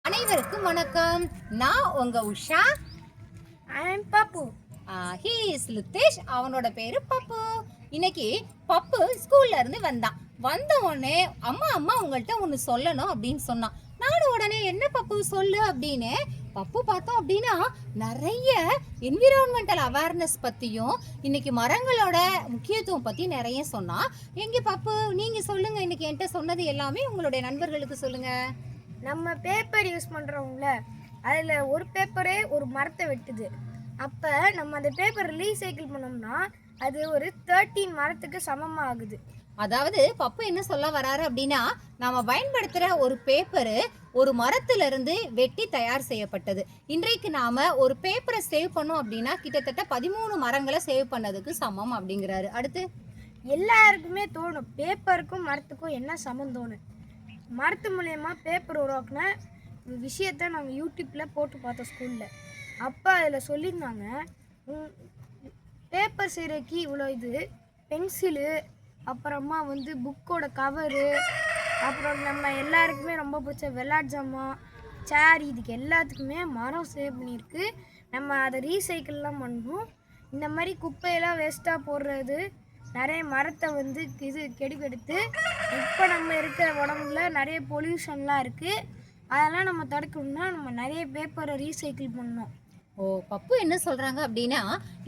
அனைவருக்கும் வணக்கம். நான் உங்க Usha. I am Papu. He is Lithesh. அவனோட பேரு பப்பு. இன்னைக்கு பப்பு ஸ்கூல்ல இருந்து வந்த உடனே அம்மா உங்கள்கிட்ட ஒன்று சொல்லணும் அப்படின்னு சொன்னான். நானும் உடனே என்ன பப்பு சொல்லு அப்படின்னு பப்பு பார்த்தோம் அப்படின்னா நிறைய என்விரான்மெண்டல் அவேர்னஸ் பற்றியும் இன்னைக்கு மரங்களோட முக்கியத்துவம் பற்றி நிறைய சொன்னான். எங்கே பப்பு நீங்க சொல்லுங்க, இன்னைக்கு என்கிட்ட சொன்னது எல்லாமே உங்களுடைய நண்பர்களுக்கு சொல்லுங்க. நம்ம பேப்பர் யூஸ் பண்ணுறோம்ல, அதில் ஒரு பேப்பரே ஒரு மரத்தை வெட்டுது. அப்போ நம்ம அந்த பேப்பர் ரீசைக்கிள் பண்ணோம்னா அது ஒரு 13 மரத்துக்கு சமமாக ஆகுது. அதாவது பப்பு என்ன சொல்ல வராரு அப்படின்னா, நாம பயன்படுத்துற ஒரு பேப்பரு ஒரு மரத்துல இருந்து வெட்டி தயார் செய்யப்பட்டது. இன்றைக்கு நாம ஒரு பேப்பரை சேவ் பண்ணோம் அப்படின்னா கிட்டத்தட்ட 13 மரங்களை சேவ் பண்ணதுக்கு சமம் அப்படிங்கிறாரு. அடுத்து எல்லாருக்குமே தோணும் பேப்பருக்கும் மரத்துக்கும் என்ன சம்மந்தம்னு. மரத்து மூலயமா பேப்பர் உருவாக்குன விஷயத்த நாங்கள் யூடியூப்பில் போட்டு பார்த்தோம் ஸ்கூலில். அப்போ அதில் சொல்லியிருந்தாங்க, பேப்பர் செய்கிறக்கு இவ்வளோ இது, பென்சிலு, அப்புறமா புக்கோட கவரு, அப்புறம் நம்ம எல்லாருக்குமே ரொம்ப பிடிச்ச விளையாட்டு ஜாமான், சேர், இதுக்கு எல்லாத்துக்குமே மரம் சேவ் பண்ணியிருக்கு. நம்ம அதை ரீசைக்கிள்லாம் பண்ணணும். இந்த மாதிரி குப்பையெல்லாம் வேஸ்ட்டாக போடுறது, நிறைய மரத்தை கெடுக்கெடுத்து இப்போ நம்ம இருக்கிற உடம்புல நிறைய பொல்யூஷன்லாம் இருக்குது. அதெல்லாம் நம்ம தடுக்கணும்னா நம்ம நிறைய பேப்பரை ரீசைக்கிள் பண்ணணும். பப்பு என்ன சொல்றாங்க அப்படின்னா,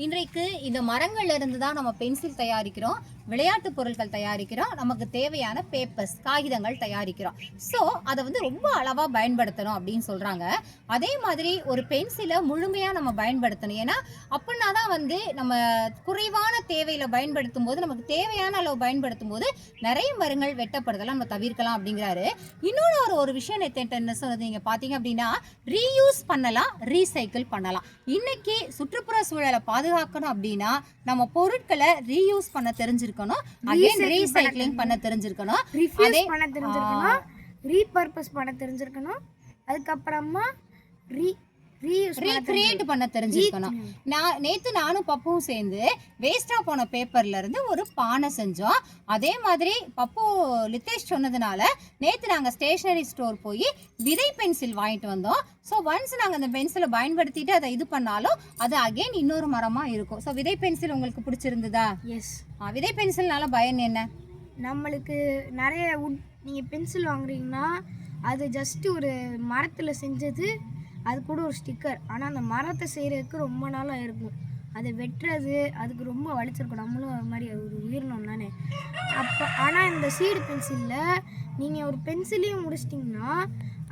இன்றைக்கு இந்த மரங்கள்ல இருந்து தான் நம்ம பென்சில் தயாரிக்கிறோம், விளையாட்டு பொருட்கள் தயாரிக்கிறோம், நமக்கு தேவையான பேப்பர்ஸ் காகிதங்கள் தயாரிக்கிறோம். ஸோ அதை ரொம்ப அளவாக பயன்படுத்தணும் அப்படின்னு சொல்றாங்க. அதே மாதிரி ஒரு பென்சிலை முழுமையாக நம்ம பயன்படுத்தணும். ஏன்னா அப்படின்னா தான் நம்ம குறைவான தேவையில் பயன்படுத்தும் போது, நமக்கு தேவையான அளவு பயன்படுத்தும் போது நிறைய மரங்கள் வெட்டப்படுதலாம் நம்ம தவிர்க்கலாம் அப்படிங்கிறாரு. இன்னொன்று ஒரு விஷயம் என்ன சொன்னது நீங்க பார்த்தீங்க அப்படின்னா, ரீயூஸ் பண்ணலாம், ரீசைக்கிள் பண்ணலாம். இன்னைக்கு சுற்றுப்புற சூழலை பாதுகாக்கணும் அப்படின்னா நம்ம பொருட்களை ரீயூஸ் பண்ண தெரிஞ்சிருக்கணும், அகைன் ரீசைக்ளிங் பண்ண தெரிஞ்சிருக்கணும், அதே பண்ண தெரிஞ்சிருக்கணும், ரீபர்பஸ் பண்ண தெரிஞ்சிருக்கணும், அதுக்கப்புறமா ரீக்ரியேட் பண்ண தெரிஞ்சிருக்கணும். நேத்து நானும் பப்புவும் சேர்ந்து வேஸ்டா போன பேப்பர்ல இருந்து ஒரு பானை செஞ்சோம். அதே மாதிரி பப்பு லித்தேஷ் சொன்னதுனால நேத்து நாங்க ஸ்டேஷனரி ஸ்டோர் போய் விதை பென்சில் வாங்கிட்டு வந்தோம். ஸோ ஒன்ஸ் நாங்கள் அந்த பென்சிலை பயன்படுத்திட்டு அதை இது பண்ணாலும் அது அகைன் இன்னொரு மரமா இருக்கும். ஸோ விதை பென்சில் உங்களுக்கு பிடிச்சிருந்ததா? எஸ். விதை பென்சில்னால பயன் என்ன? நம்மளுக்கு நிறைய நீங்கள் பென்சில் வாங்குறீங்கன்னா அது ஜஸ்ட் ஒரு மரத்தில் செஞ்சது, அது கூட ஒரு ஸ்டிக்கர். ஆனால் அந்த மரத்தை செய்கிறதுக்கு ரொம்ப நாளாக இருக்கும். அதை வெட்டுறது அதுக்கு ரொம்ப வலிச்சிருக்கும். நம்மளும் அது மாதிரி ஒரு உயிரினம் தானே. ஆனால் இந்த சீடு பென்சிலில் நீங்கள் ஒரு பென்சிலையும் முடிச்சிட்டிங்கன்னா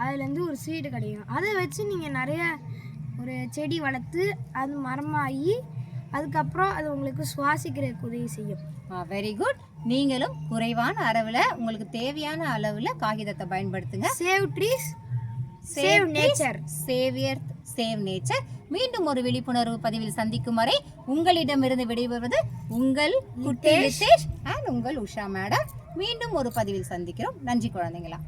அதுலேருந்து ஒரு சீடு கிடைக்கும். அதை வச்சு நீங்கள் நிறைய ஒரு செடி வளர்த்து அது மரமாகி அதுக்கப்புறம் அது உங்களுக்கு சுவாசிக்கிறதுக்கு உதவி செய்யும். Very good. நீங்களும் குறைவான அளவில் உங்களுக்கு தேவையான அளவில் காகிதத்தை பயன்படுத்துங்க. Save trees, save nature, save earth, save nature. மீண்டும் ஒரு விழிப்புணர்வு பதிவில் சந்திக்கும் வரை உங்களிடமிருந்து விடைபெறுவது உங்கள் குட்டி லித்தேஷ் அண்ட் உங்கள் உஷா மேடம். மீண்டும் ஒரு பதிவில் சந்திக்கிறோம். நன்றி குழந்தைங்களா.